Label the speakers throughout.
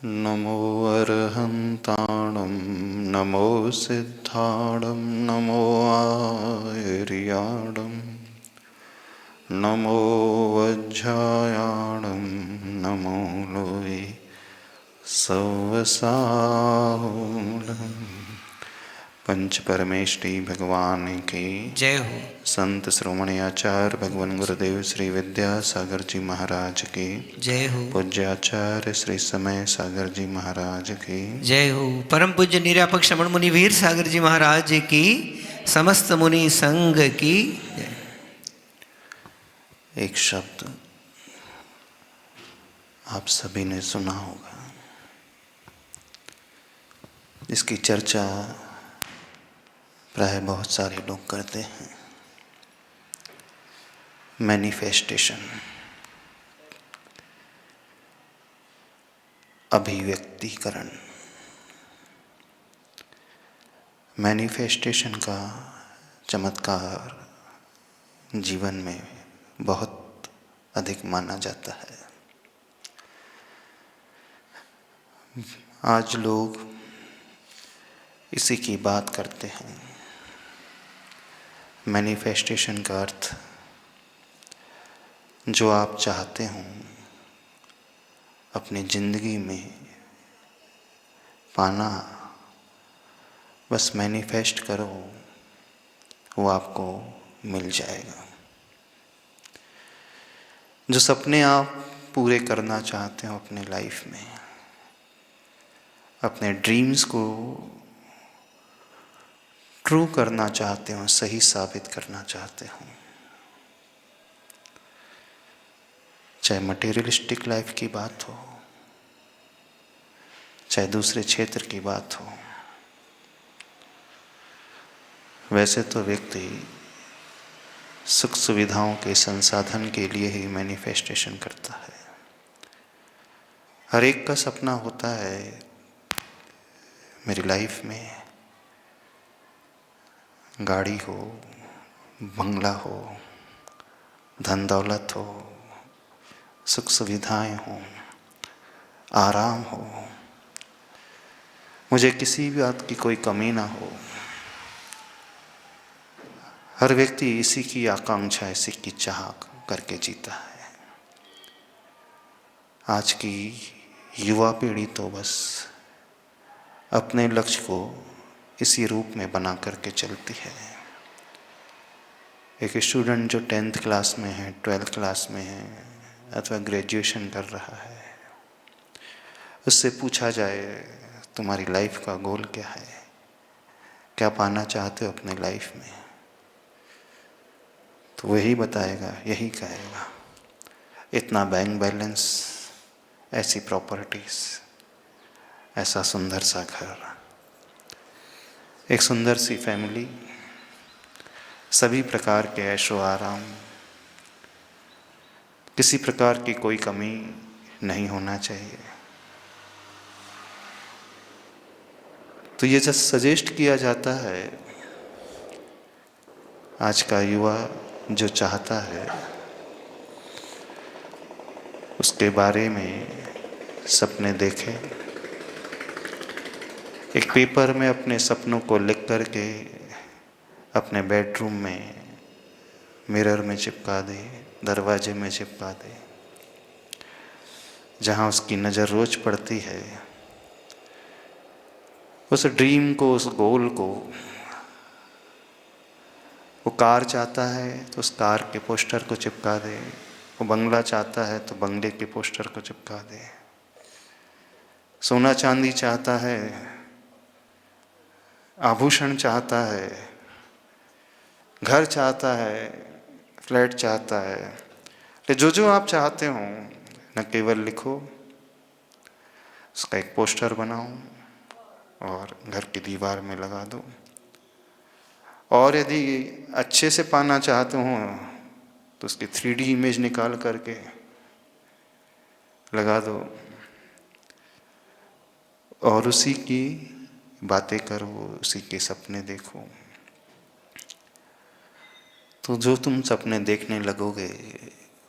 Speaker 1: नमो अर्हन्ताणं नमो सिद्धाणं नमो आर्याणं नमो वज्रायाणं नमो लोये सवसाहुणम्। पंच परमेष्टि भगवान की
Speaker 2: जय हो।
Speaker 1: संत श्रोमणी आचार्य भगवान गुरुदेव श्री विद्यासागर जी महाराज की
Speaker 2: जय हो।
Speaker 1: पूज्य आचार्य श्री समय सागर जी महाराज की
Speaker 2: जय हो। परम पूज्य निरापक श्रमण मुनि वीर सागर जी महाराज की, समस्त मुनि संघ की जय।
Speaker 1: एक शब्द आप सभी ने सुना होगा, जिसकी चर्चा प्राय बहुत सारे लोग करते हैं। मैनिफेस्टेशन, अभिव्यक्तिकरण। मैनिफेस्टेशन का चमत्कार जीवन में बहुत अधिक माना जाता है। आज लोग इसी की बात करते हैं। मैनिफेस्टेशन का अर्थ जो आप चाहते हो अपनी ज़िंदगी में पाना, बस मैनिफेस्ट करो, वो आपको मिल जाएगा। जो सपने आप पूरे करना चाहते हो अपने लाइफ में, अपने ड्रीम्स को ट्रू करना चाहते हो, सही साबित करना चाहते हो, चाहे मटेरियलिस्टिक लाइफ की बात हो, चाहे दूसरे क्षेत्र की बात हो। वैसे तो व्यक्ति सुख सुविधाओं के संसाधन के लिए ही मैनिफेस्टेशन करता है। हर एक का सपना होता है मेरी लाइफ में गाड़ी हो, बंगला हो, धन दौलत हो, सुख सुविधाएं हो, आराम हो, मुझे किसी भी बात की कोई कमी ना हो। हर व्यक्ति इसी की आकांक्षा, इसी की चाह करके जीता है। आज की युवा पीढ़ी तो बस अपने लक्ष्य को इसी रूप में बना करके चलती है। एक स्टूडेंट जो 10th क्लास में है, 12th क्लास में है अथवा ग्रेजुएशन कर रहा है, उससे पूछा जाए तुम्हारी लाइफ का गोल क्या है, क्या पाना चाहते हो अपने लाइफ में, तो वही बताएगा, यही कहेगा इतना बैंक बैलेंस, ऐसी प्रॉपर्टीज, ऐसा सुंदर सा घर, एक सुंदर सी फैमिली, सभी प्रकार के ऐशो आराम, किसी प्रकार की कोई कमी नहीं होना चाहिए। तो ये जब सजेस्ट किया जाता है, आज का युवा जो चाहता है उसके बारे में सपने देखे, एक पेपर में अपने सपनों को लिख करके अपने बेडरूम में मिरर में चिपका दे, दरवाजे में चिपका दे, जहाँ उसकी नज़र रोज पड़ती है, उस ड्रीम को, उस गोल को। वो कार चाहता है तो उस कार के पोस्टर को चिपका दे, वो बंगला चाहता है तो बंगले के पोस्टर को चिपका दे, सोना चांदी चाहता है, आभूषण चाहता है, घर चाहता है, फ्लैट चाहता है। तो जो जो आप चाहते हो न केवल लिखो, उसका एक पोस्टर बनाओ और घर की दीवार में लगा दो। और यदि अच्छे से पाना चाहते हो तो उसकी 3D इमेज निकाल करके लगा दो और उसी की बातें करो, उसी के सपने देखो। तो जो तुम सपने देखने लगोगे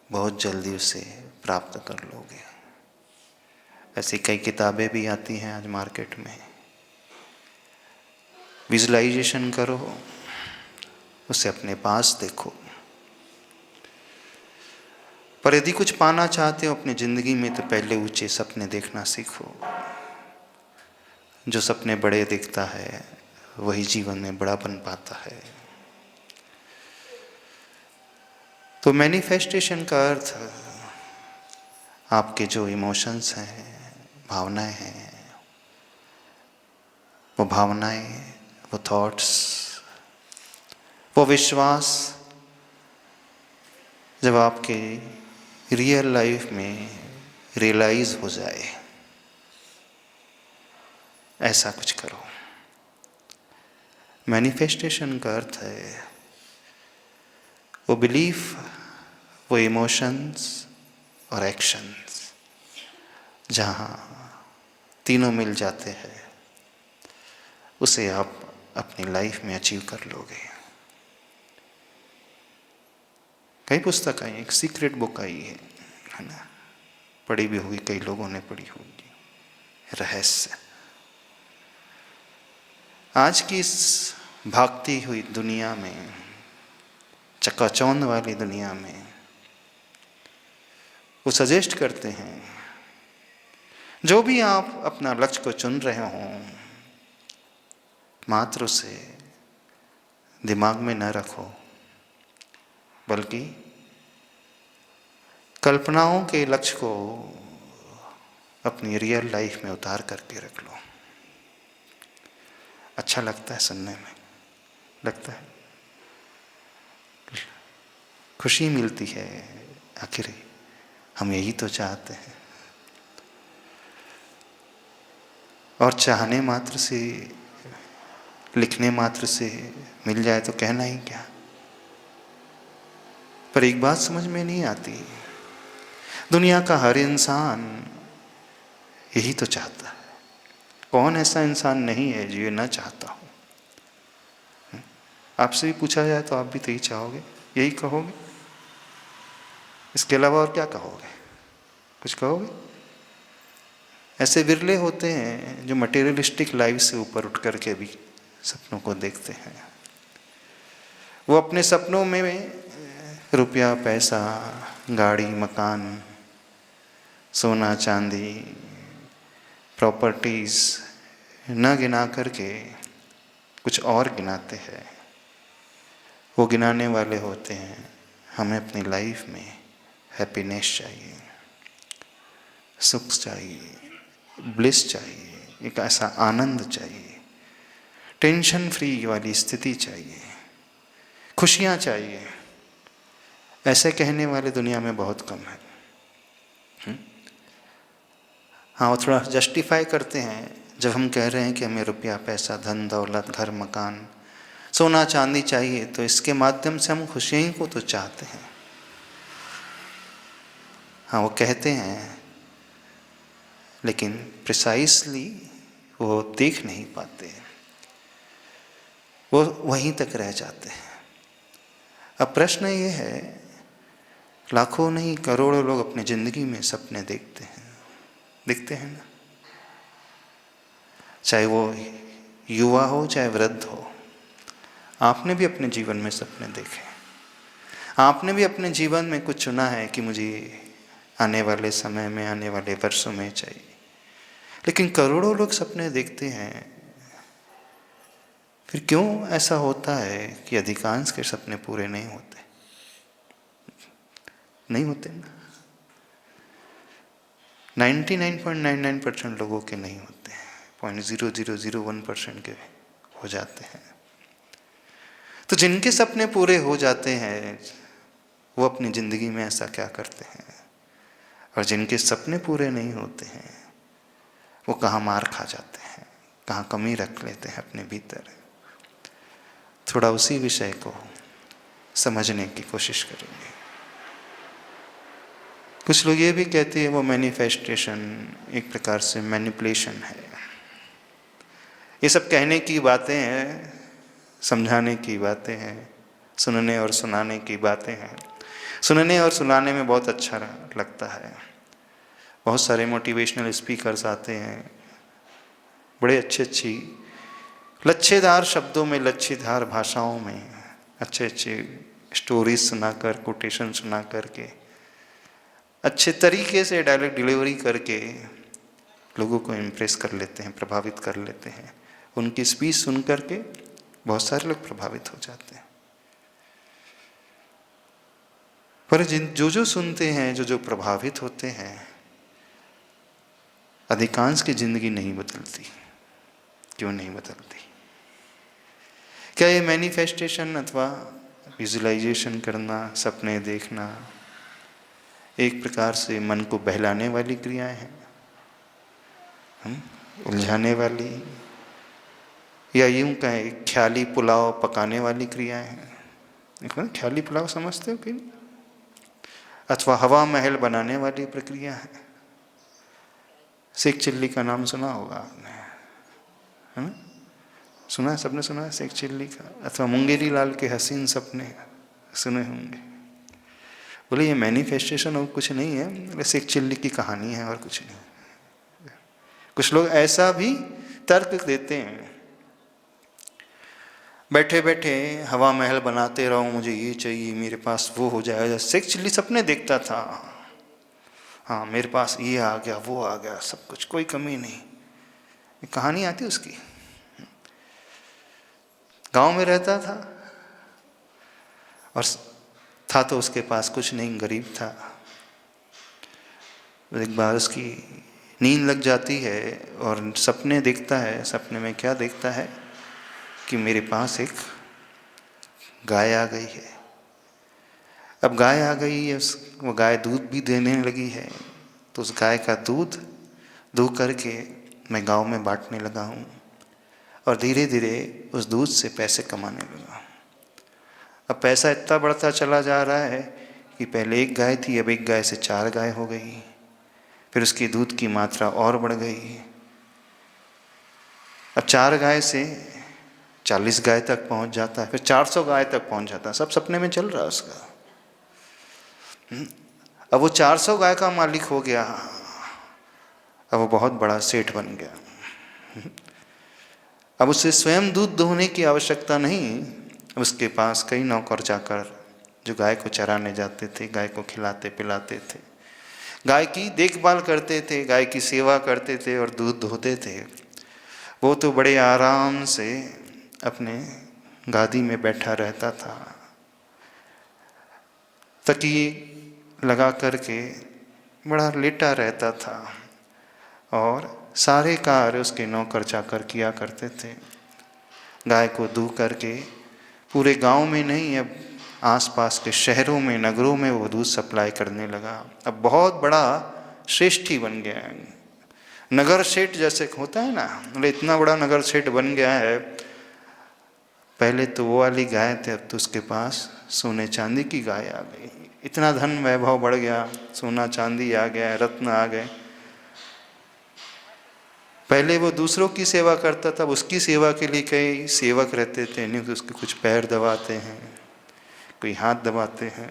Speaker 1: बहुत जल्दी उसे प्राप्त कर लोगे। ऐसी कई किताबें भी आती हैं आज मार्केट में। विजुलाइजेशन करो, उसे अपने पास देखो। पर यदि कुछ पाना चाहते हो अपनी ज़िंदगी में तो पहले ऊंचे सपने देखना सीखो। जो सपने बड़े देखता है वही जीवन में बड़ा बन पाता है। तो मैनिफेस्टेशन का अर्थ आपके जो इमोशंस हैं, भावनाएं हैं, वो भावनाएं, वो थॉट्स, वो विश्वास जब आपके रियल लाइफ में रियलाइज हो जाए, ऐसा कुछ करो। मैनिफेस्टेशन का अर्थ है वो बिलीफ, वो इमोशंस और एक्शंस जहाँ तीनों मिल जाते हैं, उसे आप अपनी लाइफ में अचीव कर लोगे। कई पुस्तक आई, एक सीक्रेट बुक आई है ना, पढ़ी भी होगी, कई लोगों ने पढ़ी होगी, रहस्य। आज की इस भागती हुई दुनिया में, चकाचौंध वाली दुनिया में, वो सजेस्ट करते हैं जो भी आप अपना लक्ष्य को चुन रहे हों, मात्र उसे दिमाग में न रखो, बल्कि कल्पनाओं के लक्ष्य को अपनी रियल लाइफ में उतार करके रख लो। अच्छा लगता है सुनने में, लगता है खुशी मिलती है। आखिर हम यही तो चाहते हैं, और चाहने मात्र से, लिखने मात्र से मिल जाए तो कहना ही क्या। पर एक बात समझ में नहीं आती, दुनिया का हर इंसान यही तो चाहता है। कौन ऐसा इंसान नहीं है जो ये न चाहता हो? आपसे भी पूछा जाए तो आप भी तो यही चाहोगे, यही कहोगे। इसके अलावा और क्या कहोगे? कुछ कहोगे? ऐसे विरले होते हैं जो मटेरियलिस्टिक लाइफ से ऊपर उठ करके भी सपनों को देखते हैं। वो अपने सपनों में रुपया, पैसा, गाड़ी, मकान, सोना, चांदी, प्रॉपर्टीज़ न गिना करके कुछ और गिनाते हैं। वो गिनाने वाले होते हैं हमें अपनी लाइफ में हैप्पीनेस चाहिए, सुख चाहिए, ब्लिस चाहिए, एक ऐसा आनंद चाहिए, टेंशन फ्री वाली स्थिति चाहिए, खुशियाँ चाहिए। ऐसे कहने वाले दुनिया में बहुत कम है। हाँ, वो थोड़ा जस्टिफाई करते हैं जब हम कह रहे हैं कि हमें रुपया, पैसा, धन दौलत, घर, मकान, सोना चांदी चाहिए, तो इसके माध्यम से हम खुशियों को तो चाहते हैं। हाँ, वो कहते हैं, लेकिन प्रिसाइसली वो देख नहीं पाते, वो वहीं तक रह जाते हैं। अब प्रश्न ये है, लाखों नहीं करोड़ों लोग अपनी ज़िंदगी में सपने देखते हैं, दिखते हैं ना, चाहे वो युवा हो चाहे वृद्ध हो। आपने भी अपने जीवन में सपने देखे, आपने भी अपने जीवन में कुछ चुना है कि मुझे आने वाले समय में, आने वाले वर्षों में चाहिए। लेकिन करोड़ों लोग सपने देखते हैं, फिर क्यों ऐसा होता है कि अधिकांश के सपने पूरे नहीं होते? नहीं होते ना। 99.99% लोगों के नहीं होते हैं, 0.0001% के हो जाते हैं। तो जिनके सपने पूरे हो जाते हैं वो अपनी ज़िंदगी में ऐसा क्या करते हैं, और जिनके सपने पूरे नहीं होते हैं वो कहाँ मार खा जाते हैं, कहाँ कमी रख लेते हैं अपने भीतर। थोड़ा उसी विषय को समझने की कोशिश करेंगे। कुछ लोग ये भी कहते हैं वो मैनिफेस्टेशन एक प्रकार से मैनिपुलेशन है। ये सब कहने की बातें हैं, समझाने की बातें हैं, सुनने और सुनाने की बातें हैं। सुनने और सुनाने में बहुत अच्छा लगता है, बहुत सारे मोटिवेशनल स्पीकर्स आते हैं, बड़े अच्छी लच्छेदार शब्दों में, लच्छेदार भाषाओं में अच्छे स्टोरीज सुनाकर, कोटेशन सुना करके, अच्छे तरीके से डायरेक्ट डिलीवरी करके लोगों को इम्प्रेस कर लेते हैं, प्रभावित कर लेते हैं। उनकी स्पीच सुन करके बहुत सारे लोग प्रभावित हो जाते हैं। पर जो सुनते हैं, जो प्रभावित होते हैं, अधिकांश की जिंदगी नहीं बदलती। क्यों नहीं बदलती? क्या ये मैनिफेस्टेशन अथवा विजुअलाइजेशन करना, सपने देखना एक प्रकार से मन को बहलाने वाली क्रियाएं हैं, उलझाने वाली, या यूं कहें ख्याली पुलाव पकाने वाली क्रियाएं हैं? ख्याली पुलाव समझते हो कि? अथवा हवा महल बनाने वाली प्रक्रिया है। शेख चिल्ली का नाम सुना होगा आपने, है ना? सुना है, सबने सुना है शेख चिल्ली का? अथवा मुंगेरी लाल के हसीन सपने सुने होंगे। बोले ये मैनिफेस्टेशन और कुछ नहीं है, शेख चिल्ली की कहानी है और कुछ नहीं। कुछ लोग ऐसा भी तर्क देते हैं, बैठे बैठे हवा महल बनाते रहो, मुझे ये चाहिए, मेरे पास वो हो जाएगा। शेख चिल्ली सपने देखता था, हाँ मेरे पास ये आ गया, वो आ गया, सब कुछ, कोई कमी नहीं। कहानी आती उसकी। गांव में रहता था और था तो उसके पास कुछ नहीं, गरीब था। एक बार उसकी नींद लग जाती है और सपने देखता है। सपने में क्या देखता है कि मेरे पास एक गाय आ गई है। अब गाय आ गई है, वो गाय दूध भी देने लगी है, तो उस गाय का दूध दूह करके मैं गांव में बांटने लगा हूँ और धीरे धीरे उस दूध से पैसे कमाने लगा। अब पैसा इतना बढ़ता चला जा रहा है कि पहले एक गाय थी, अब एक गाय से 4 गाय हो गई, फिर उसकी दूध की मात्रा और बढ़ गई। अब 4 गाय से 40 गाय तक पहुंच जाता है, फिर 400 गाय तक पहुंच जाता है। सब सपने में चल रहा है उसका। अब वो 400 गाय का मालिक हो गया, अब वो बहुत बड़ा सेठ बन गया। अब उसे स्वयं दूध दोहने की आवश्यकता नहीं, उसके पास कई नौकर चाकर जो गाय को चराने जाते थे, गाय को खिलाते पिलाते थे, गाय की देखभाल करते थे, गाय की सेवा करते थे और दूध दोहते थे। वो तो बड़े आराम से अपने गादी में बैठा रहता था, तकिए लगा करके बड़ा लेटा रहता था और सारे कार्य उसके नौकर चाकर किया करते थे। गाय को दूह करके पूरे गांव में नहीं, अब आसपास के शहरों में, नगरों में वो दूध सप्लाई करने लगा। अब बहुत बड़ा श्रेष्ठी बन गया है, नगर सेठ जैसे होता है ना, मतलब इतना बड़ा नगर सेठ बन गया है। पहले तो वो वाली गाय थे, अब तो उसके पास सोने चांदी की गाय आ गई। इतना धन वैभव बढ़ गया, सोना चांदी आ गया, रत्न आ गए। पहले वो दूसरों की सेवा करता था, उसकी सेवा के लिए कई सेवक रहते थे, नहीं तो उसके कुछ पैर दबाते हैं, कोई हाथ दबाते हैं।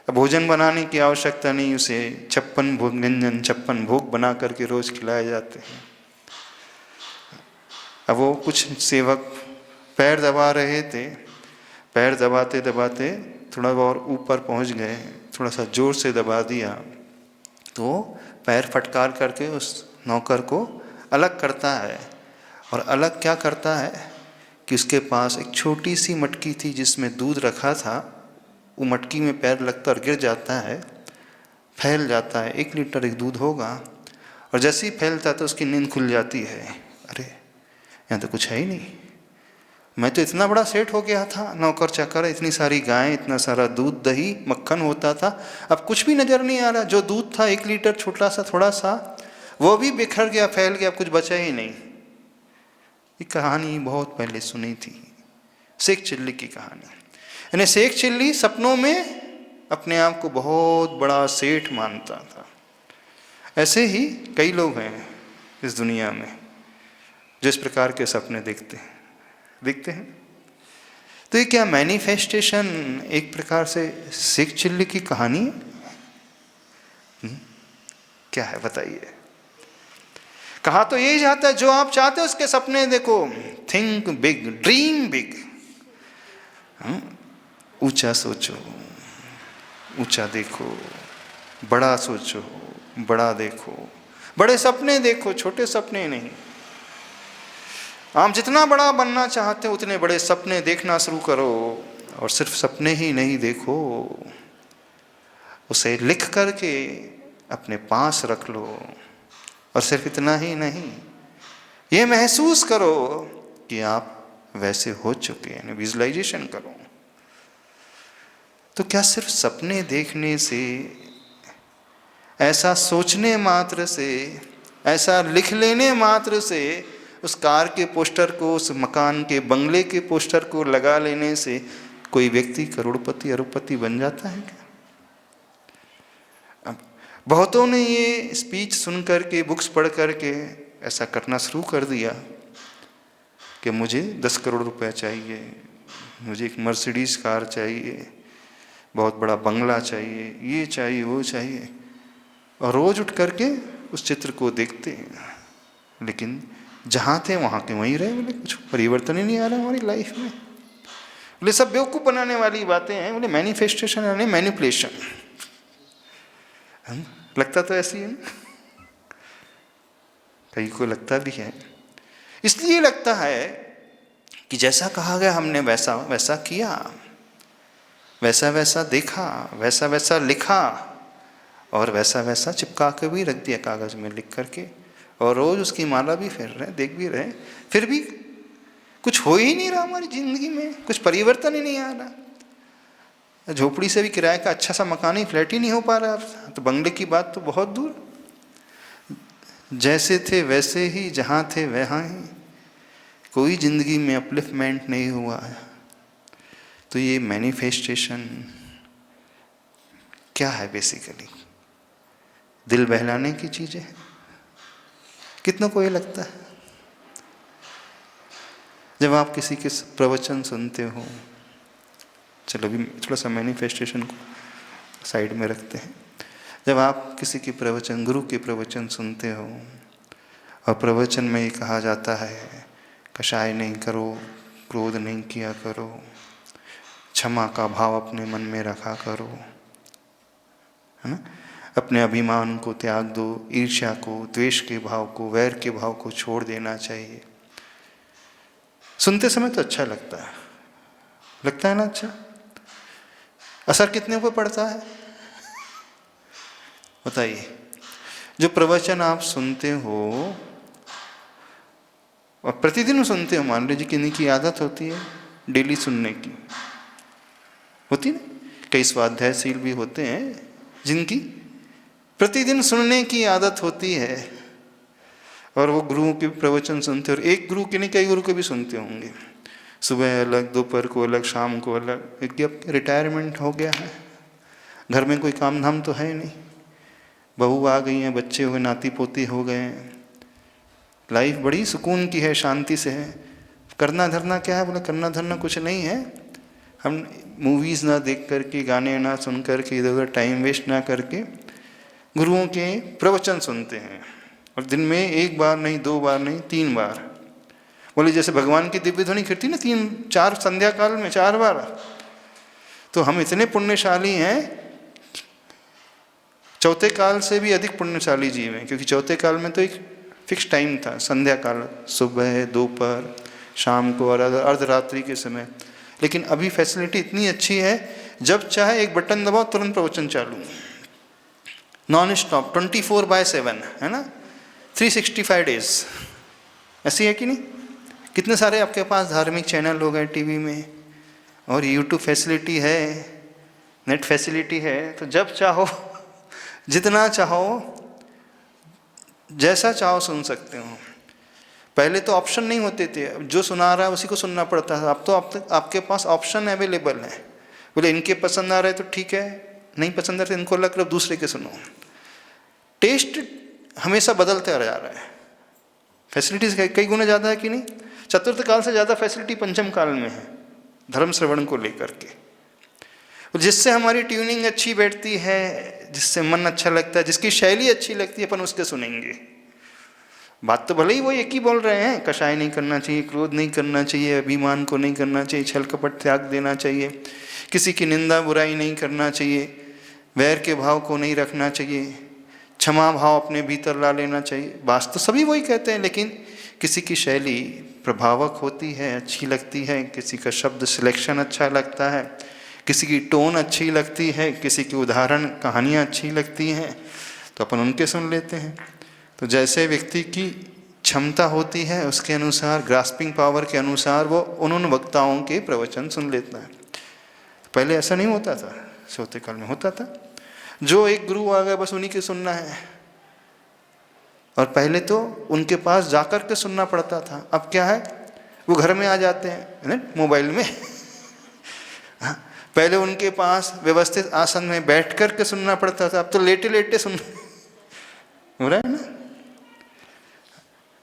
Speaker 1: अब भोजन बनाने की आवश्यकता नहीं, उसे 56 भोग व्यंजन 56 भोग बना करके रोज खिलाए जाते हैं। अब वो कुछ सेवक पैर दबा रहे थे, पैर दबाते दबाते थोड़ा और ऊपर पहुंच गए, थोड़ा सा जोर से दबा दिया तो पैर फटकार करके उस नौकर को अलग करता है। और अलग क्या करता है कि उसके पास एक छोटी सी मटकी थी जिसमें दूध रखा था, वो मटकी में पैर लगता और गिर जाता है, फैल जाता है। 1 लीटर एक दूध होगा और जैसे ही फैलता तो उसकी नींद खुल जाती है। अरे यहाँ तो कुछ है ही नहीं, मैं तो इतना बड़ा सेठ हो गया था, नौकर चाकर, इतनी सारी गायें, इतना सारा दूध दही मक्खन होता था, अब कुछ भी नज़र नहीं आ रहा। जो दूध था 1 लीटर छोटा सा, थोड़ा सा, वो भी बिखर गया, फैल गया, कुछ बचा ही नहीं। ये कहानी बहुत पहले सुनी थी, शेख चिल्ली की कहानी। यानी शेख चिल्ली सपनों में अपने आप को बहुत बड़ा सेठ मानता था। ऐसे ही कई लोग हैं इस दुनिया में जिस प्रकार के सपने देखते हैं। तो ये क्या मैनिफेस्टेशन एक प्रकार से शेख चिल्ली की कहानी है? क्या है बताइए? कहा तो यही जाता है, जो आप चाहते हो उसके सपने देखो, थिंक बिग, ड्रीम बिग, ऊंचा सोचो, ऊंचा देखो, बड़ा सोचो, बड़ा देखो, बड़े सपने देखो, छोटे सपने नहीं। आप जितना बड़ा बनना चाहते हो उतने बड़े सपने देखना शुरू करो, और सिर्फ सपने ही नहीं देखो, उसे लिख करके अपने पास रख लो। और सिर्फ इतना ही नहीं, ये महसूस करो कि आप वैसे हो चुके हैं, विजुअलाइजेशन करो। तो क्या सिर्फ सपने देखने से, ऐसा सोचने मात्र से, ऐसा लिख लेने मात्र से, उस कार के पोस्टर को, उस मकान के बंगले के पोस्टर को लगा लेने से कोई व्यक्ति करोड़पति अरबपति बन जाता है क्या? अब बहुतों ने ये स्पीच सुन करके, बुक्स पढ़ करके ऐसा करना शुरू कर दिया कि मुझे 10 करोड़ रुपए चाहिए, मुझे एक मर्सिडीज कार चाहिए, बहुत बड़ा बंगला चाहिए, ये चाहिए, वो चाहिए, और रोज उठ करके उस चित्र को देखते हैं। लेकिन जहाँ थे वहाँ के वहीं रहे, बोले कुछ परिवर्तन ही नहीं आ रहा हमारी लाइफ में। बोले सब बेवकूफ़ बनाने वाली बातें हैं, बोले मैनिफेस्टेशन यानी मैनिपुलेशन। लगता तो ऐसी है ना, कहीं को लगता भी है। इसलिए लगता है कि जैसा कहा गया हमने वैसा वैसा किया, वैसा वैसा देखा, वैसा वैसा लिखा, और वैसा वैसा चिपका के भी रख दिया कागज़ में लिख करके, और रोज़ उसकी माला भी फेर रहे, देख भी रहे, फिर भी कुछ हो ही नहीं रहा हमारी ज़िंदगी में, कुछ परिवर्तन ही नहीं आ रहा। झोपड़ी से भी किराए का अच्छा सा मकान ही, फ्लैट ही नहीं हो पा रहा, तो बंगले की बात तो बहुत दूर। जैसे थे वैसे ही, जहाँ थे वहाँ ही, कोई ज़िंदगी में अपलिफ्टमेंट नहीं हुआ है। तो ये मैनिफेस्टेशन क्या है? बेसिकली दिल बहलाने की चीज़ें हैं। कितनों को ये लगता है? जब आप किसी के प्रवचन सुनते हो, चलो अभी थोड़ा सा मैनिफेस्टेशन को साइड में रखते हैं। जब आप किसी के प्रवचन, गुरु के प्रवचन सुनते हो, और प्रवचन में ये कहा जाता है कषाय नहीं करो, क्रोध नहीं किया करो, क्षमा का भाव अपने मन में रखा करो, है ना, अपने अभिमान को त्याग दो, ईर्ष्या को, द्वेष के भाव को, वैर के भाव को छोड़ देना चाहिए। सुनते समय तो अच्छा लगता है ना? अच्छा, असर कितने पर पड़ता है बताइए? जो प्रवचन आप सुनते हो और प्रतिदिन सुनते हो, मान लीजिए कि इनकी आदत होती है डेली सुनने की, होती है ना? कई स्वाध्यायशील भी होते हैं जिनकी प्रतिदिन सुनने की आदत होती है, और वो गुरुओं के प्रवचन सुनते हैं, और एक गुरु के नहीं कई गुरु के भी सुनते होंगे, सुबह अलग, दोपहर को अलग, शाम को अलग। क्योंकि अब रिटायरमेंट हो गया है, घर में कोई काम धाम तो है नहीं, बहू आ गई हैं, बच्चे हुए, नाती पोती हो गए हैं, लाइफ बड़ी सुकून की है, शांति से है। करना धरना क्या है? बोले करना धरना कुछ नहीं है, हम मूवीज़ ना देख करके, गाने ना सुन करके, इधर उधर टाइम वेस्ट ना करके गुरुओं के प्रवचन सुनते हैं, और दिन में 1 बार नहीं, 2 बार नहीं, 3 बार। बोले जैसे भगवान की दिव्य ध्वनि कीर्ति ना 3-4 संध्या काल में 4 बार। तो हम इतने पुण्यशाली हैं, चौथे काल से भी अधिक पुण्यशाली जीव हैं, क्योंकि चौथे काल में तो एक फिक्स टाइम था, संध्या काल, सुबह, दोपहर, शाम को और अर्धरात्रि के समय। लेकिन अभी फैसिलिटी इतनी अच्छी है, जब चाहे एक बटन दबाओ तुरंत प्रवचन चालू, नॉन स्टॉप, 24/7, है ना, 365 डेज। ऐसी है कि नहीं? कितने सारे आपके पास धार्मिक चैनल हो गए टीवी में, और यूट्यूब फैसिलिटी है, नेट फैसिलिटी है, तो जब चाहो, जितना चाहो, जैसा चाहो सुन सकते हो। पहले तो ऑप्शन नहीं होते थे, जो सुना रहा है उसी को सुनना पड़ता था। अब तो आपके पास ऑप्शन अवेलेबल है। बोले इनके पसंद आ रहे तो ठीक है, नहीं पसंद आ रहे इनको लग रहा दूसरे के सुनो। टेस्ट हमेशा बदलता जा रहा है। फैसिलिटीज कई गुना ज़्यादा है कि नहीं? चतुर्थ काल से ज़्यादा फैसिलिटी पंचम काल में है, धर्म श्रवण को लेकर के। जिससे हमारी ट्यूनिंग अच्छी बैठती है, जिससे मन अच्छा लगता है, जिसकी शैली अच्छी लगती है, अपन उसके सुनेंगे। बात तो भले ही वो एक ही बोल रहे हैं, कषाय नहीं करना चाहिए, क्रोध नहीं करना चाहिए, अभिमान को नहीं करना चाहिए, छल कपट त्याग देना चाहिए, किसी की निंदा बुराई नहीं करना चाहिए, वैर के भाव को नहीं रखना चाहिए, क्षमा भाव अपने भीतर ला लेना चाहिए। बात तो सभी वही कहते हैं, लेकिन किसी की शैली प्रभावक होती है, अच्छी लगती है, किसी का शब्द सिलेक्शन अच्छा लगता है, किसी की टोन अच्छी लगती है, किसी की उदाहरण कहानियाँ अच्छी लगती हैं, तो अपन उनके सुन लेते हैं। तो जैसे व्यक्ति की क्षमता होती है, उसके अनुसार, ग्रास्पिंग पावर के अनुसार वो उन वक्ताओं के प्रवचन सुन लेता है। पहले ऐसा नहीं होता था, सोते काल में होता था, जो एक गुरु आ गया बस उन्हीं के सुनना है, और पहले तो उनके पास जाकर के सुनना पड़ता था। अब क्या है, वो घर में आ जाते हैं मोबाइल में। पहले उनके पास व्यवस्थित आसन में बैठ कर के सुनना पड़ता था, अब तो लेटे लेटे सुन हो रहा है ना।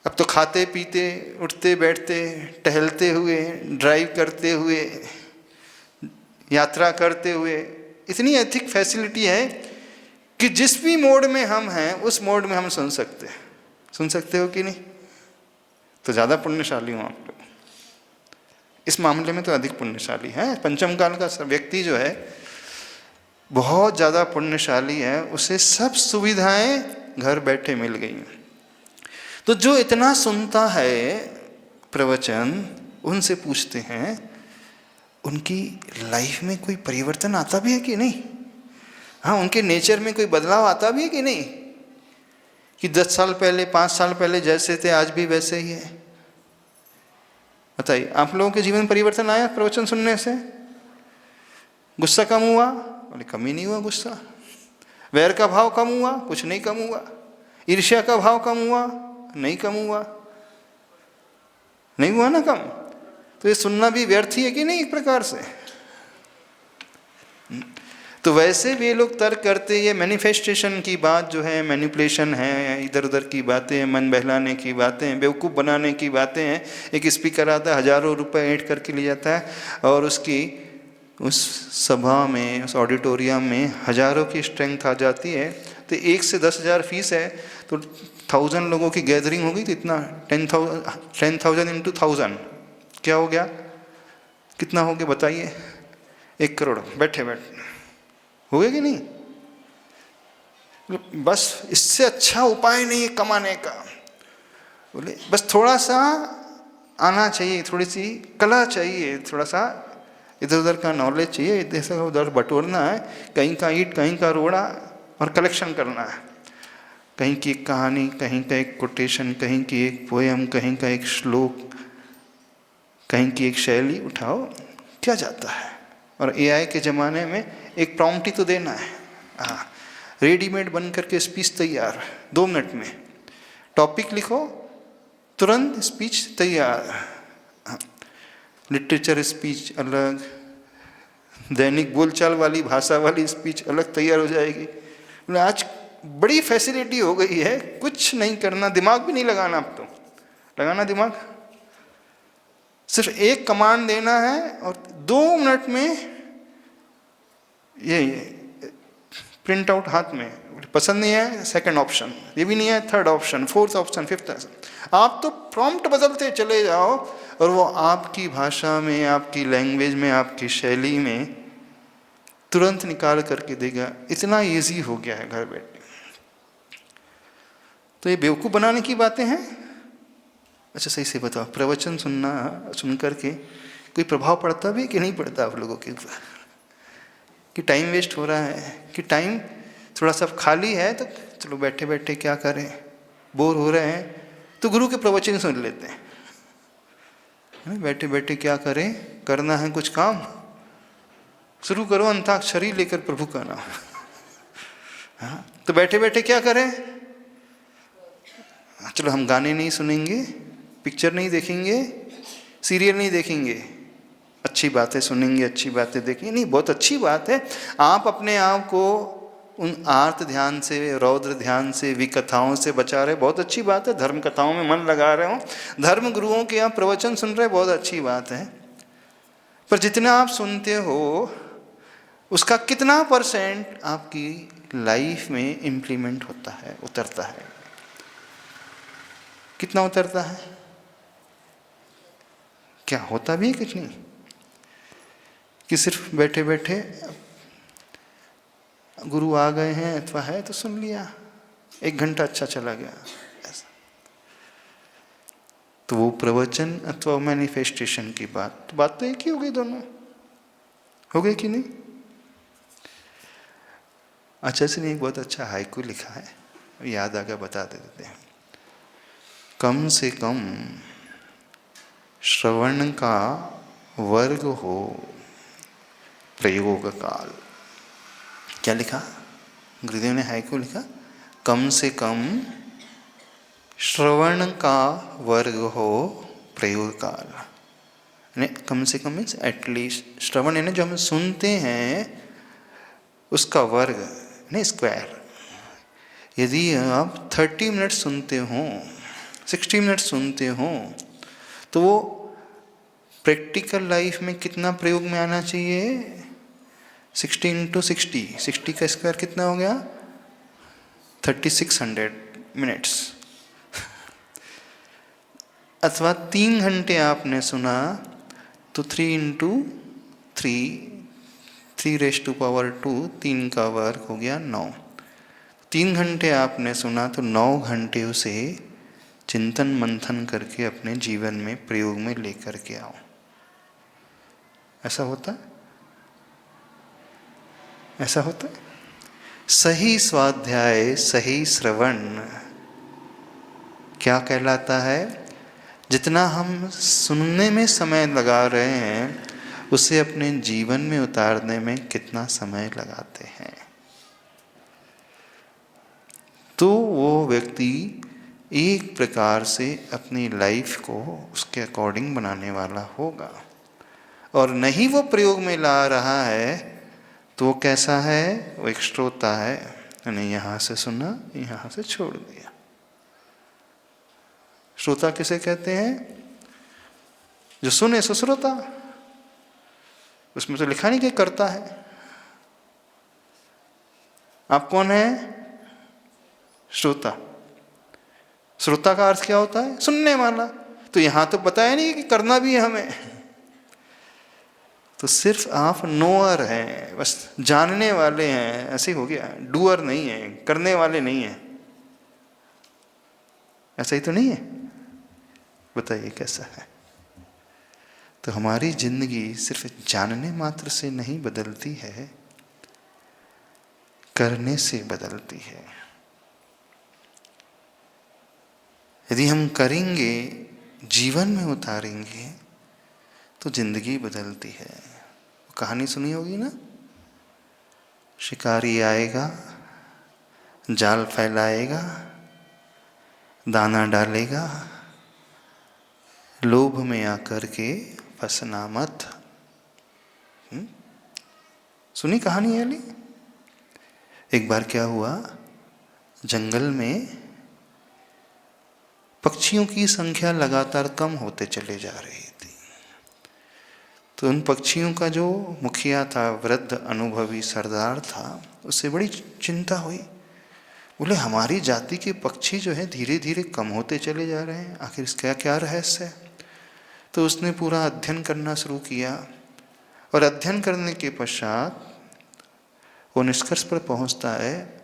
Speaker 1: अब तो खाते पीते, उठते बैठते, टहलते हुए, ड्राइव करते हुए, यात्रा करते हुए इतनी अधिक फैसिलिटी है कि जिस भी मोड में हम हैं उस मोड में हम सुन सकते हैं। सुन सकते हो कि नहीं? तो ज़्यादा पुण्यशाली हो आप लोग, इस मामले में तो अधिक पुण्यशाली है। पंचम काल का व्यक्ति जो है बहुत ज़्यादा पुण्यशाली है, उसे सब सुविधाएं घर बैठे मिल गई। तो जो इतना सुनता है प्रवचन, उनसे पूछते हैं उनकी लाइफ में कोई परिवर्तन आता भी है कि नहीं? हाँ, उनके नेचर में कोई बदलाव आता भी है कि नहीं? कि 10 साल पहले, 5 साल पहले जैसे थे आज भी वैसे ही है? बताइए, आप लोगों के जीवन में परिवर्तन आया प्रवचन सुनने से? गुस्सा कम हुआ? बोले कम ही नहीं हुआ गुस्सा। वैर का भाव कम हुआ? कुछ नहीं कम हुआ। ईर्ष्या का भाव कम हुआ? नहीं कम हुआ। नहीं हुआ ना कम। तो ये सुनना भी व्यर्थ ही है कि नहीं एक प्रकार से? तो वैसे भी ये लोग तर्क करते, ये मैनिफेस्टेशन की बात जो है, मैनिपुलेशन है, इधर उधर की बातें, मन बहलाने की बातें, बेवकूफ़ बनाने की बातें हैं। एक स्पीकर आता है, हज़ारों रुपए ऐड करके ले जाता है, और उसकी उस सभा में, उस ऑडिटोरियम में हज़ारों की स्ट्रेंथ आ जाती है। तो 1 से 10,000 फीस है, तो 1000 लोगों की गैदरिंग होगी, तो इतना 10,000 इंटू 1000 क्या हो गया? कितना हो गया बताइए? 1 करोड़ बैठे बैठे हो गया कि नहीं? बस इससे अच्छा उपाय नहीं है कमाने का। बोले बस थोड़ा सा आना चाहिए, थोड़ी सी कला चाहिए, थोड़ा सा इधर उधर का नॉलेज चाहिए, इधर से उधर बटोरना है, कहीं का ईंट कहीं का रोड़ा, और कलेक्शन करना है। कहीं की एक कहानी, कहीं का एक कोटेशन, कहीं की एक पोएम, कहीं का एक श्लोक, कहीं की एक शैली उठाओ, क्या जाता है। और एआई के ज़माने में एक प्रॉम्प्ट ही तो देना है। हाँ, रेडीमेड बन करके स्पीच तैयार, 2 मिनट में टॉपिक लिखो, तुरंत स्पीच तैयार। लिटरेचर स्पीच अलग, दैनिक बोलचाल वाली भाषा वाली स्पीच अलग तैयार हो जाएगी। आज बड़ी फैसिलिटी हो गई है, कुछ नहीं करना, दिमाग भी नहीं लगाना। अब तो लगाना दिमाग, सिर्फ एक कमांड देना है और 2 मिनट में ये प्रिंट आउट हाथ में। पसंद नहीं है, सेकंड ऑप्शन, ये भी नहीं है, third option, fourth option, fifth option. आप तो प्रॉम्प्ट बदलते चले जाओ और वो आपकी भाषा में, आपकी लैंग्वेज में, आपकी शैली में तुरंत निकाल करके देगा। इतना इजी हो गया है घर बैठे। तो ये बेवकूफ़ बनाने की बातें हैं। अच्छा सही से बताओ, प्रवचन सुन करके कोई प्रभाव पड़ता भी कि नहीं पड़ता आप लोगों के ऊपर? कि टाइम वेस्ट हो रहा है, कि टाइम थोड़ा सा खाली है तो चलो बैठे बैठे क्या करें, बोर हो रहे हैं तो गुरु के प्रवचन सुन लेते हैं। बैठे बैठे क्या करें, करना है कुछ काम, शुरू करो अंताक्षरी लेकर प्रभु का नाम। हाँ, तो बैठे बैठे क्या करें, चलो हम गाने नहीं सुनेंगे, पिक्चर नहीं देखेंगे, सीरियल नहीं देखेंगे, अच्छी बातें सुनेंगे, अच्छी बातें देखेंगे। नहीं, बहुत अच्छी बात है, आप अपने आप को उन आर्त ध्यान से, रौद्र ध्यान से, विकथाओं से बचा रहे, बहुत अच्छी बात है। धर्म कथाओं में मन लगा रहे हो, धर्म गुरुओं के यहाँ प्रवचन सुन रहे, बहुत अच्छी बात है। पर जितना आप सुनते हो उसका कितना परसेंट आपकी लाइफ में इम्प्लीमेंट होता है, उतरता है? कितना उतरता है? क्या होता भी है कुछ नहीं कि सिर्फ बैठे बैठे गुरु आ गए हैं अथवा है तो सुन लिया, 1 घंटा अच्छा चला गया, ऐसा। तो वो प्रवचन अथवा मैनिफेस्टेशन की बात तो एक ही हो गई, दोनों हो गए कि नहीं? आचार्य ने एक बहुत अच्छा हाइकू लिखा है, याद आ गया, बता देते हैं। कम से कम श्रवण का वर्ग हो प्रयोग काल। क्या लिखा गुरुदेव ने? हाइकू लिखा, कम से कम श्रवण का वर्ग हो प्रयोग काल। कम से कम मीन्स एटलीस्ट, श्रवण यानी जो हम सुनते हैं उसका वर्ग नहीं, स्क्वायर। यदि आप 30 मिनट सुनते हो, 60 मिनट सुनते हो, तो वो प्रैक्टिकल लाइफ में कितना प्रयोग में आना चाहिए? 60 इंटू 60 का स्क्वायर कितना हो गया? 3600 मिनट्स। अथवा 3 घंटे आपने सुना तो 3 इंटू 3 3 3 का वर्ग हो गया 9। 3 घंटे आपने सुना तो 9 घंटे उसे चिंतन मंथन करके अपने जीवन में प्रयोग में लेकर के आओ। ऐसा होता है? ऐसा होता है? सही स्वाध्याय, सही श्रवण क्या कहलाता है? जितना हम सुनने में समय लगा रहे हैं उसे अपने जीवन में उतारने में कितना समय लगाते हैं। तो वो व्यक्ति एक प्रकार से अपनी लाइफ को उसके अकॉर्डिंग बनाने वाला होगा। और नहीं वो प्रयोग में ला रहा है तो वो कैसा है? वो एक श्रोता है, यानी यहाँ से सुना, यहाँ से छोड़ दिया। श्रोता किसे कहते हैं? जो सुने सो श्रोता। उसमें तो लिखा नहीं कि करता है। आप कौन है? श्रोता। श्रोता का अर्थ क्या होता है? सुनने वाला। तो यहां तो बताया नहीं कि करना भी है हमें। तो सिर्फ आप नोअर हैं, बस जानने वाले हैं, ऐसे हो गया। डूअर नहीं है, करने वाले नहीं है। ऐसा ही तो नहीं है? बताइए कैसा है? तो हमारी जिंदगी सिर्फ जानने मात्र से नहीं बदलती है, करने से बदलती है। यदि हम करेंगे, जीवन में उतारेंगे तो जिंदगी बदलती है। कहानी सुनी होगी ना, शिकारी आएगा, जाल फैलाएगा, दाना डालेगा, लोभ में आकर के फंसना मत। सुनी कहानी वाली? एक बार क्या हुआ, जंगल में पक्षियों की संख्या लगातार कम होते चले जा रही थी। तो उन पक्षियों का जो मुखिया था, वृद्ध अनुभवी सरदार था, उससे बड़ी चिंता हुई। बोले हमारी जाति के पक्षी जो है धीरे धीरे कम होते चले जा रहे हैं, आखिर इसका क्या रहस्य है? तो उसने पूरा अध्ययन करना शुरू किया और अध्ययन करने के पश्चात वो निष्कर्ष पर पहुंचता है,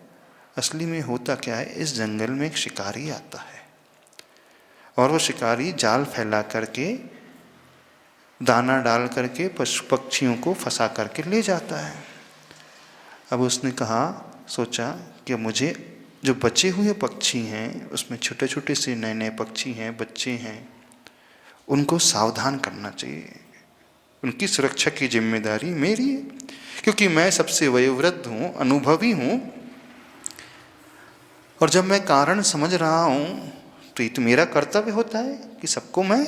Speaker 1: असली में होता क्या है, इस जंगल में एक शिकारी आता है और वो शिकारी जाल फैला करके, दाना डाल करके पशु पक्षियों को फंसा करके ले जाता है। अब उसने कहा, सोचा कि मुझे जो बचे हुए पक्षी हैं उसमें छोटे छोटे से नए नए पक्षी हैं, बच्चे हैं, उनको सावधान करना चाहिए। उनकी सुरक्षा की जिम्मेदारी मेरी है, क्योंकि मैं सबसे वयोवृद्ध हूँ, अनुभवी हूँ, और जब मैं कारण समझ रहा हूँ तो ये तो मेरा कर्तव्य होता है कि सबको मैं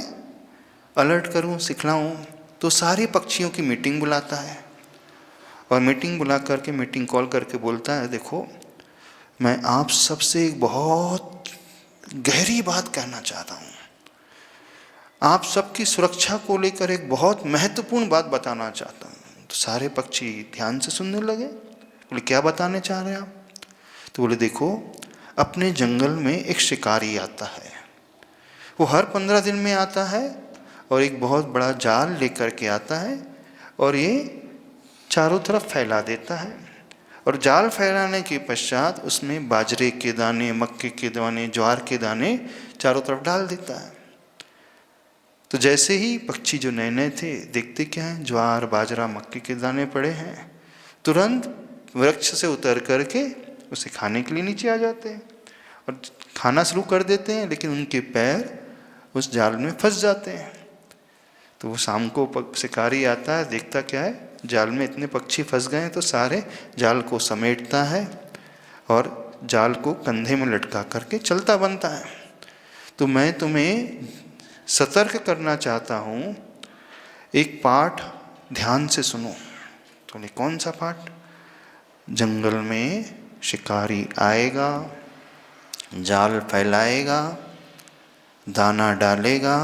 Speaker 1: अलर्ट करूँ, सिखलाऊँ। तो सारे पक्षियों की मीटिंग बुलाता है और मीटिंग बुला करके, मीटिंग कॉल करके बोलता है, देखो मैं आप सबसे एक बहुत गहरी बात कहना चाहता हूँ। आप सबकी सुरक्षा को लेकर एक बहुत महत्वपूर्ण बात बताना चाहता हूँ। तो सारे पक्षी ध्यान से सुनने लगे। बोले क्या बताने चाह रहे हैं आप? तो बोले देखो, अपने जंगल में एक शिकारी आता है, वो हर 15 दिन में आता है और एक बहुत बड़ा जाल लेकर के आता है और ये चारों तरफ फैला देता है, और जाल फैलाने के पश्चात उसमें बाजरे के दाने, मक्के के दाने, ज्वार के दाने चारों तरफ डाल देता है। तो जैसे ही पक्षी जो नए नए थे देखते क्या है, ज्वार बाजरा मक्के के दाने पड़े हैं, तुरंत वृक्ष से उतर करके उसे खाने के लिए नीचे आ जाते हैं और खाना शुरू कर देते हैं, लेकिन उनके पैर उस जाल में फंस जाते हैं। तो वो शाम को शिकारी आता है, देखता क्या है, जाल में इतने पक्षी फंस गए हैं, तो सारे जाल को समेटता है और जाल को कंधे में लटका करके चलता बनता है। तो मैं तुम्हें सतर्क करना चाहता हूँ, एक पाठ ध्यान से सुनो। तो बोले कौन सा पाठ? जंगल में शिकारी आएगा, जाल फैलाएगा, दाना डालेगा,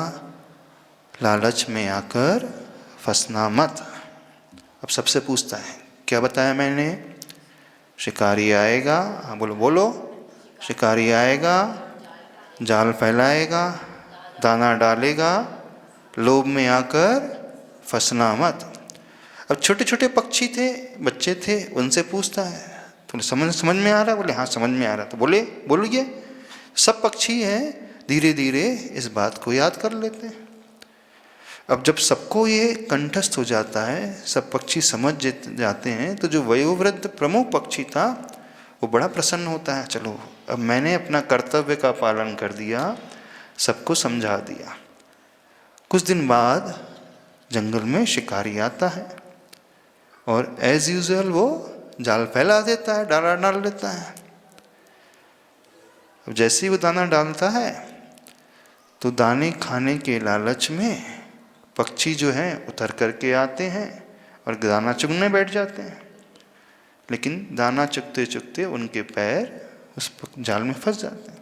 Speaker 1: लालच में आकर फंसना मत। अब सबसे पूछता है क्या बताया मैंने? शिकारी आएगा, हाँ बोलो बोलो, शिकारी आएगा, जाल फैलाएगा, दाना डालेगा, लोभ में आकर फंसना मत। अब छोटे छोटे पक्षी थे, बच्चे थे, उनसे पूछता है तो समझ में आ रहा है? बोले हाँ समझ में आ रहा। तो बोलिए। सब पक्षी हैं, धीरे धीरे इस बात को याद कर लेते हैं। अब जब सबको ये कंठस्थ हो जाता है, सब पक्षी समझ जाते हैं, तो जो वयोवृद्ध प्रमुख पक्षी था वो बड़ा प्रसन्न होता है। चलो अब मैंने अपना कर्तव्य का पालन कर दिया, सबको समझा दिया। कुछ दिन बाद जंगल में शिकारी आता है और एज यूजुअल वो जाल फैला देता है, डाला डाल देता है। अब जैसे ही वो दाना डालता है तो दाने खाने के लालच में पक्षी जो हैं उतर करके आते हैं और दाना चुगने बैठ जाते हैं, लेकिन दाना चुगते चुगते उनके पैर उस जाल में फंस जाते हैं।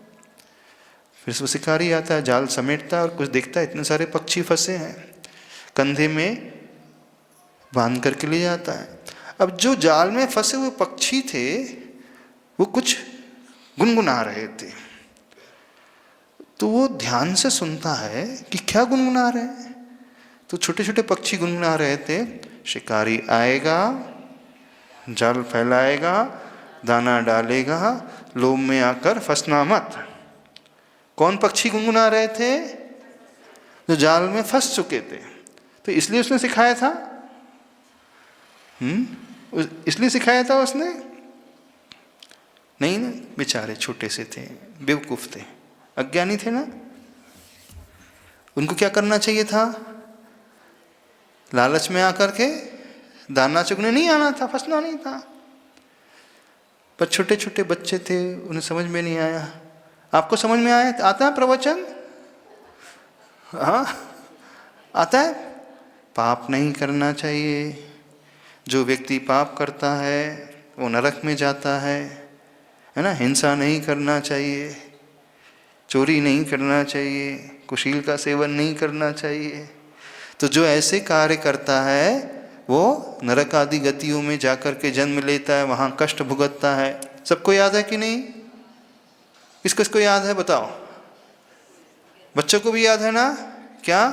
Speaker 1: फिर वो शिकारी आता है, जाल समेटता है और कुछ देखता है इतने सारे पक्षी फंसे हैं, कंधे में बांध करके ले जाता है। अब जो जाल में फंसे हुए पक्षी थे वो कुछ गुनगुना रहे थे, तो वो ध्यान से सुनता है कि क्या गुनगुना रहे हैं। तो छोटे छोटे पक्षी गुनगुना रहे थे, शिकारी आएगा, जाल फैलाएगा, दाना डालेगा, लोभ में आकर फंसना मत। कौन पक्षी गुनगुना रहे थे? जो जाल में फंस चुके थे। तो इसलिए उसने सिखाया था, इसलिए सिखाया था उसने? नहीं ना, बेचारे छोटे से थे, बेवकूफ थे, अज्ञानी थे ना। उनको क्या करना चाहिए था? लालच में आकर के दाना चुगने नहीं आना था, फंसना नहीं था। पर छोटे छोटे बच्चे थे, उन्हें समझ में नहीं आया। आपको समझ में आया? आता है प्रवचन? हाँ आता है। पाप नहीं करना चाहिए, जो व्यक्ति पाप करता है वो नरक में जाता है ना। हिंसा नहीं करना चाहिए, चोरी नहीं करना चाहिए, कुशील का सेवन नहीं करना चाहिए। तो जो ऐसे कार्य करता है वो नरक आदि गतियों में जाकर के जन्म लेता है, वहाँ कष्ट भुगतता है। सबको याद है कि नहीं? किसको याद है बताओ? बच्चों को भी याद है ना? क्या?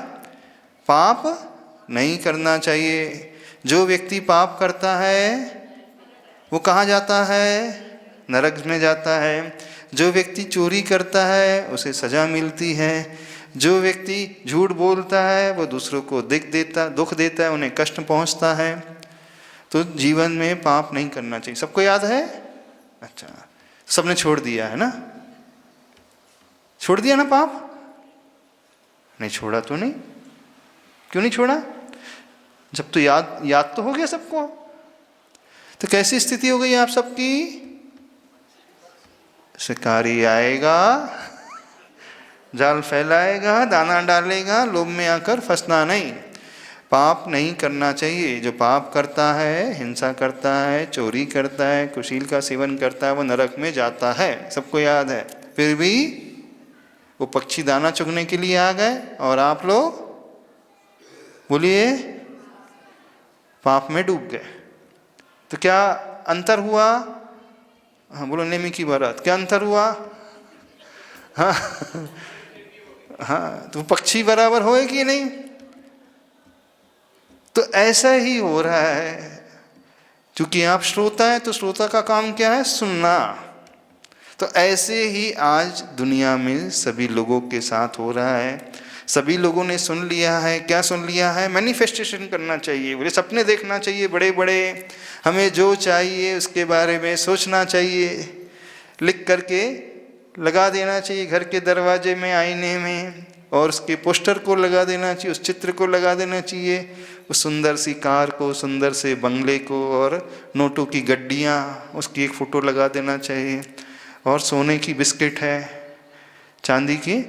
Speaker 1: पाप नहीं करना चाहिए। जो व्यक्ति पाप करता है वो कहाँ जाता है? नरक में जाता है। जो व्यक्ति चोरी करता है उसे सजा मिलती है। जो व्यक्ति झूठ बोलता है वो दूसरों को दुख देता है, उन्हें कष्ट पहुंचता है। तो जीवन में पाप नहीं करना चाहिए। सबको याद है? अच्छा, सबने छोड़ दिया है ना? छोड़ दिया ना पाप? नहीं छोड़ा तो नहीं? क्यों नहीं छोड़ा? जब तो याद तो हो गया सबको। तो कैसी स्थिति हो गई आप सबकी? शिकारी आएगा, जाल फैलाएगा, दाना डालेगा, लोभ में आकर फंसना नहीं। पाप नहीं करना चाहिए। जो पाप करता है, हिंसा करता है, चोरी करता है, कुशील का सेवन करता है, वो नरक में जाता है। सबको याद है। फिर भी वो पक्षी दाना चुगने के लिए आ गए और आप लोग बोलिए पाप में डूब गए। तो क्या अंतर हुआ? हाँ बोलो, नेमी की बारात, क्या अंतर हुआ? हाँ हाँ, तो पक्षी बराबर होए कि नहीं? तो ऐसा ही हो रहा है, क्योंकि आप श्रोता हैं तो श्रोता का काम क्या है? सुनना। तो ऐसे ही आज दुनिया में सभी लोगों के साथ हो रहा है। सभी लोगों ने सुन लिया है, क्या सुन लिया है? मैनिफेस्टेशन करना चाहिए, बोले सपने देखना चाहिए बड़े बड़े, हमें जो चाहिए उसके बारे में सोचना चाहिए, लिख करके लगा देना चाहिए घर के दरवाजे में, आईने में, और उसके पोस्टर को लगा देना चाहिए, उस चित्र को लगा देना चाहिए, उस सुंदर सी कार को, सुंदर से बंगले को, और नोटों की गड्डियाँ, उसकी एक फ़ोटो लगा देना चाहिए, और सोने की बिस्किट है, चांदी के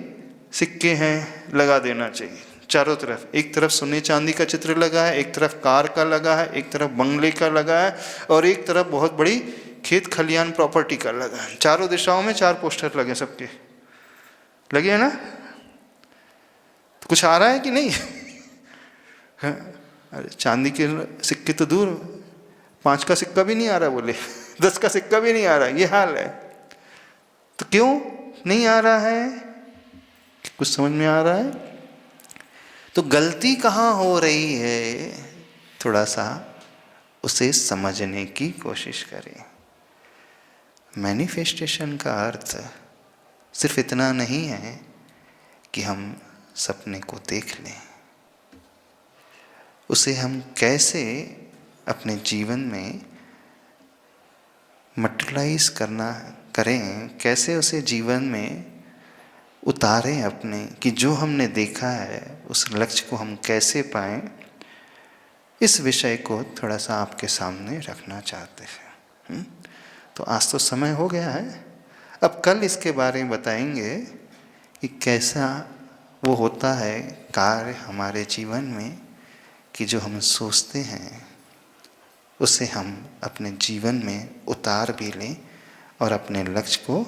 Speaker 1: सिक्के हैं, लगा देना चाहिए चारों तरफ। एक तरफ सोने चांदी का चित्र लगा है, एक तरफ कार का लगा है, एक तरफ बंगले का लगा है, और एक तरफ बहुत बड़ी खेत खलियान प्रॉपर्टी का लगा है। चारों दिशाओं में 4 पोस्टर लगे, सबके लगे है ना? तो कुछ आ रहा है कि नहीं? अरे चांदी के सिक्के तो दूर, 5 का सिक्का भी नहीं आ रहा, बोले 10 का सिक्का भी नहीं आ रहा, ये हाल है। तो क्यों नहीं आ रहा है? कुछ समझ में आ रहा है? तो गलती कहाँ हो रही है, थोड़ा सा उसे समझने की कोशिश करें। मैनिफेस्टेशन का अर्थ सिर्फ इतना नहीं है कि हम सपने को देख लें, उसे हम कैसे अपने जीवन में मटेरियलाइज करें, कैसे उसे जीवन में उतारें अपने, कि जो हमने देखा है उस लक्ष्य को हम कैसे पाएं, इस विषय को थोड़ा सा आपके सामने रखना चाहते हैं। तो आज तो समय हो गया है, अब कल इसके बारे में बताएंगे कि कैसा वो होता है कार्य हमारे जीवन में, कि जो हम सोचते हैं उसे हम अपने जीवन में उतार भी लें और अपने लक्ष्य को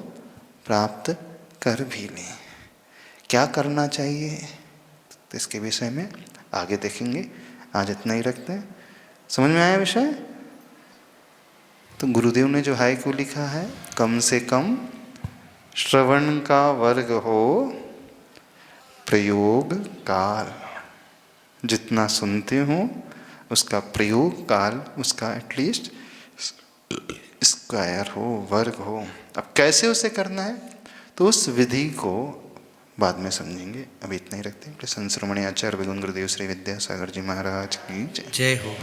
Speaker 1: प्राप्त कर भी लें। क्या करना चाहिए, तो इसके विषय में आगे देखेंगे। आज इतना ही रखते हैं। समझ में आया विषय? तो गुरुदेव ने जो हाइकू लिखा है, कम से कम श्रवण का वर्ग हो, प्रयोग काल, जितना सुनते हो उसका प्रयोग काल, उसका एटलीस्ट स्क्वायर हो, वर्ग हो। अब कैसे उसे करना है, तो उस विधि को बाद में समझेंगे। अभी इतना ही रखते हैं। संत शिरोमणि आचार्य विगुण गुरुदेव श्री विद्यासागर जी महाराज की जय।
Speaker 2: जय हो।